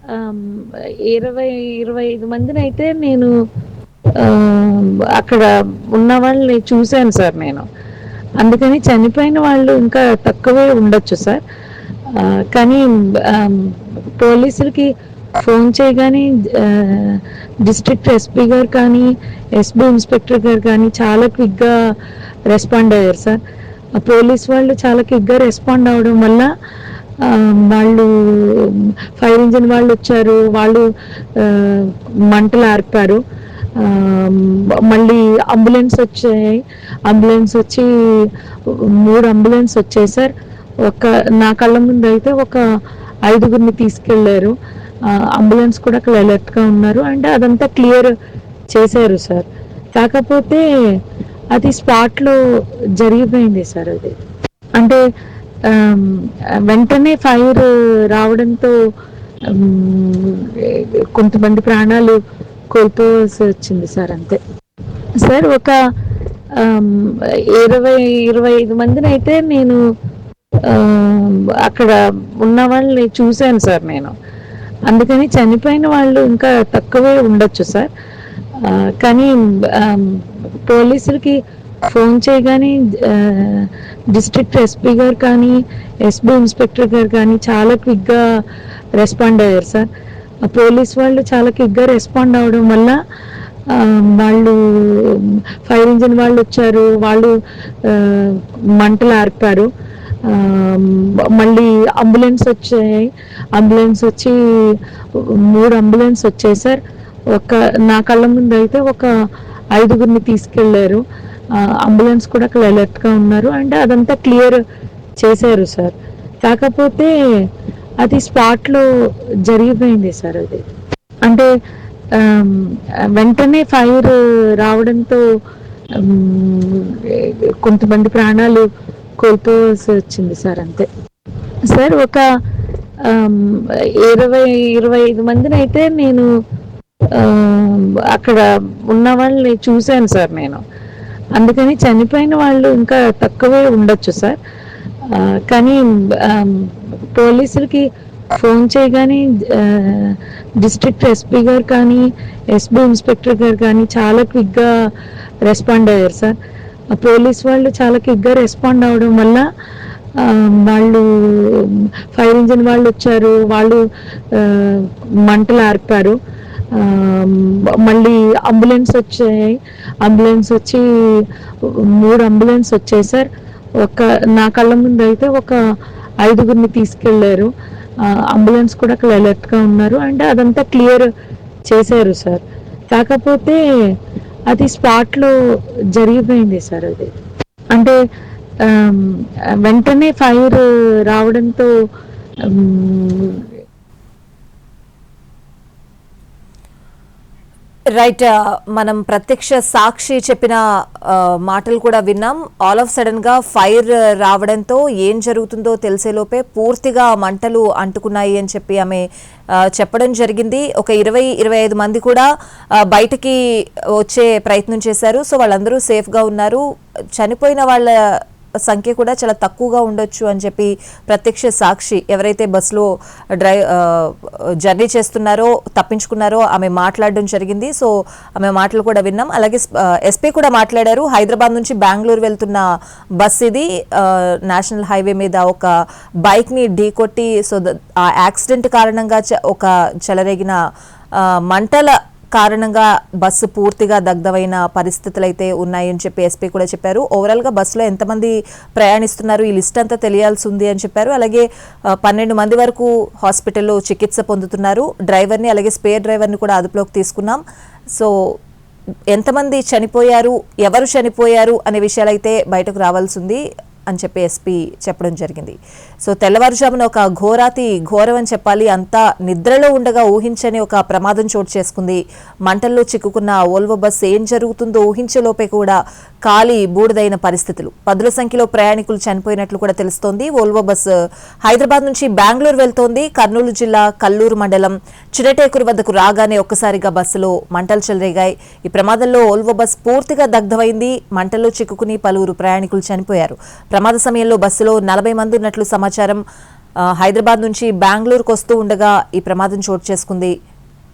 ఆహ్, 20, 25 మందినైతే నేను అక్కడ ఉన్న వాళ్ళని చూసాను సార్ నేను. అందుకని చనిపోయిన వాళ్ళు ఇంకా తక్కువే ఉండొచ్చు సార్. కానీ ఆహ్, పోలీసులకి ఫోన్ చేయగానే డిస్ట్రిక్ట్ ఎస్పీ గారు కానీ, ఎస్బీ ఇన్స్పెక్టర్ గారు కానీ చాలా క్విక్‌గా రెస్పాండ్ అయ్యారు సార్. పోలీస్ వాళ్ళు చాలా క్విక్‌గా రెస్పాండ్ అవ్వడం వల్ల వాళ్ళు ఫైర్ ఇంజిన్ వాళ్ళు వచ్చారు. వాళ్ళు ఆహ్, మంటలు ఆర్పారు. మళ్ళీ అంబులెన్స్ వచ్చాయి. అంబులెన్స్ వచ్చి 3 అంబులెన్స్ వచ్చాయి సార్. నా కళ్ళ ముందైతే ఒక 5గురిని తీసుకెళ్లారు. అంబులెన్స్ కూడా అక్కడ అలర్ట్‌గా ఉన్నారు. అంటే అదంతా క్లియర్ చేశారు సార్. కాకపోతే అది స్పాట్‌లో జరిగిపోయింది సార్ అది. అంటే ఆహ్, వెంటనే ఫైర్ రావడంతో హ్మ్, కొంతమంది ప్రాణాలు కోల్పోవాల్సి వచ్చింది సార్ అంతే. సార్ ఒక ఆహ్, 20, 25 మందినైతే నేను అక్కడ ఉన్న వాళ్ళని చూసాను సార్ నేను. అందుకని చనిపోయిన వాళ్ళు ఇంకా తక్కువే ఉండొచ్చు సార్. కానీ ఆహ్, పోలీసులకి ఫోన్ చేయగానే డిస్ట్రిక్ట్ ఎస్పీ గారు కానీ, ఎస్బీ ఇన్స్పెక్టర్ గారు కానీ చాలా క్విక్‌గా రెస్పాండ్ అయ్యారు సార్. పోలీస్ వాళ్ళు చాలా క్విక్‌గా రెస్పాండ్ అవ్వడం వల్ల వాళ్ళు ఫైర్ ఇంజిన్ వాళ్ళు వచ్చారు. వాళ్ళు ఆహ్, మంటలు ఆర్పారు. ఆహ్, మళ్ళీ అంబులెన్స్ వచ్చాయి. అంబులెన్స్ వచ్చి 3 అంబులెన్స్ వచ్చాయి సార్. నా కళ్ళ ముందైతే ఒక 5గురిని తీసుకెళ్లారు. అంబులెన్స్ కూడా అక్కడ అలర్ట్‌గా ఉన్నారు. అంటే అదంతా క్లియర్ చేశారు సార్. కాకపోతే అది స్పాట్‌లో జరిగిపోయింది సార్ అది. అంటే ఆహ్, వెంటనే ఫైర్ రావడంతో హ్మ్, కొంతమంది ప్రాణాలు కోల్పోవాల్సి వచ్చింది సార్ అంతే. సార్ ఒక ఆహ్, 20, 25 మందినైతే నేను అక్కడ ఉన్న వాళ్ళని చూసాను సార్ నేను. అందుకని చనిపోయిన వాళ్ళు ఇంకా తక్కువే ఉండొచ్చు సార్. కానీ ఆహ్, పోలీసులకి ఫోన్ చేయగానే డిస్ట్రిక్ట్ ఎస్పీ గారు కానీ, ఎస్బీ ఇన్స్పెక్టర్ గారు కానీ చాలా క్విక్‌గా రెస్పాండ్ అయ్యారు సార్. పోలీస్ వాళ్ళు చాలా క్విక్‌గా రెస్పాండ్ అవ్వడం వల్ల వాళ్ళు ఫైర్ ఇంజిన్ వాళ్ళు వచ్చారు. వాళ్ళు ఆహ్, మంటలు ఆర్పారు. మళ్ళీ అంబులెన్స్ వచ్చాయి. అంబులెన్స్ వచ్చి 3 అంబులెన్స్ వచ్చాయి సార్. నా కళ్ళ ముందైతే ఒక 5గురిని తీసుకెళ్లారు. అంబులెన్స్ కూడా అక్కడ అలర్ట్‌గా ఉన్నారు. అంటే అదంతా క్లియర్ చేశారు సార్. కాకపోతే అది స్పాట్‌లో జరిగిపోయింది సార్ అది. అంటే ఆహ్, వెంటనే ఫైర్ రావడంతో హ్మ్, రైట్. మనం ప్రత్యక్ష సాక్షి చెప్పిన మాటలు కూడా విన్నాం. ఆల్ ఆఫ్ సడన్ గా ఫైర్ రావడంతో ఏం జరుగుతుందో తెలిసేలోపే పూర్తిగా మంటలు అంటుకున్నాయి అని చెప్పి ఆమె చెప్పడం జరిగింది. ఒక 20-25 మంది కూడా బయటికి వచ్చే ప్రయత్నం చేశారు. సో వాళ్ళందరూ సేఫ్గా ఉన్నారు. చనిపోయిన వాళ్ళ సంఖ్య కూడా చాలా తక్కువగా ఉండొచ్చు అని చెప్పి ప్రత్యక్ష సాక్షి ఎవరైతే బస్సులో జర్నీ చేస్తున్నారో తప్పించుకున్నారో ఆమె మాట్లాడడం జరిగింది. సో ఆమె మాటలు కూడా విన్నాం. అలాగే ఎస్పీ కూడా మాట్లాడారు. హైదరాబాద్ నుంచి బెంగళూరు వెళ్తున్న బస్ ఇది నేషనల్ హైవే మీద ఒక బైక్ ని ఢీకొట్టి సో ఆ యాక్సిడెంట్ కారణంగా ఒక చెలరేగిన మంటల కారణంగా బస్సు పూర్తిగా దగ్ధమైన పరిస్థితులు అయితే ఉన్నాయని చెప్పి ఎస్పీ కూడా చెప్పారు. ఓవరాల్గా బస్సులో ఎంతమంది ప్రయాణిస్తున్నారు ఈ లిస్ట్ అంతా తెలియాల్సి ఉంది అని చెప్పారు. అలాగే 12 మంది వరకు హాస్పిటల్లో చికిత్స పొందుతున్నారు. డ్రైవర్ని అలాగే స్పేర్ డ్రైవర్ని కూడా అదుపులోకి తీసుకున్నాం. సో ఎంతమంది చనిపోయారు, ఎవరు చనిపోయారు అనే విషయాలు అయితే బయటకు రావాల్సి ఉంది అని చెప్పి ఎస్పీ చెప్పడం జరిగింది. సో తెల్లవారుజామున ఒక ఘోరం అని చెప్పాలి. అంతా నిద్రలో ఉండగా ఊహించని ఒక ప్రమాదం చోటు చేసుకుంది. మంటల్లో చిక్కుకున్న ఓల్వో బస్ ఏం జరుగుతుందో ఊహించేలోపే కూడా కాలి బూడిదైన పరిస్థితులు. 10ల సంఖ్యలో ప్రయాణికులు చనిపోయినట్లు కూడా తెలుస్తోంది. ఓల్వో బస్ హైదరాబాద్ నుంచి బెంగళూరు వెళ్తోంది. కర్నూలు జిల్లా కల్లూరు మండలం చిరటేకూరు వద్దకు రాగానే ఒక్కసారిగా బస్సులో మంటలు చెలరేగాయి. ఈ ప్రమాదంలో ఓల్వో బస్ పూర్తిగా దగ్ధమైంది. మంటల్లో చిక్కుకుని పలువురు ప్రయాణికులు చనిపోయారు. ప్రమాద సమయంలో బస్సులో 40 మంది ఉన్నట్లు సమాచారం. హైదరాబాద్ నుంచి బెంగళూరుకు వస్తూ ఉండగా ఈ ప్రమాదం చోటు చేసుకుంది.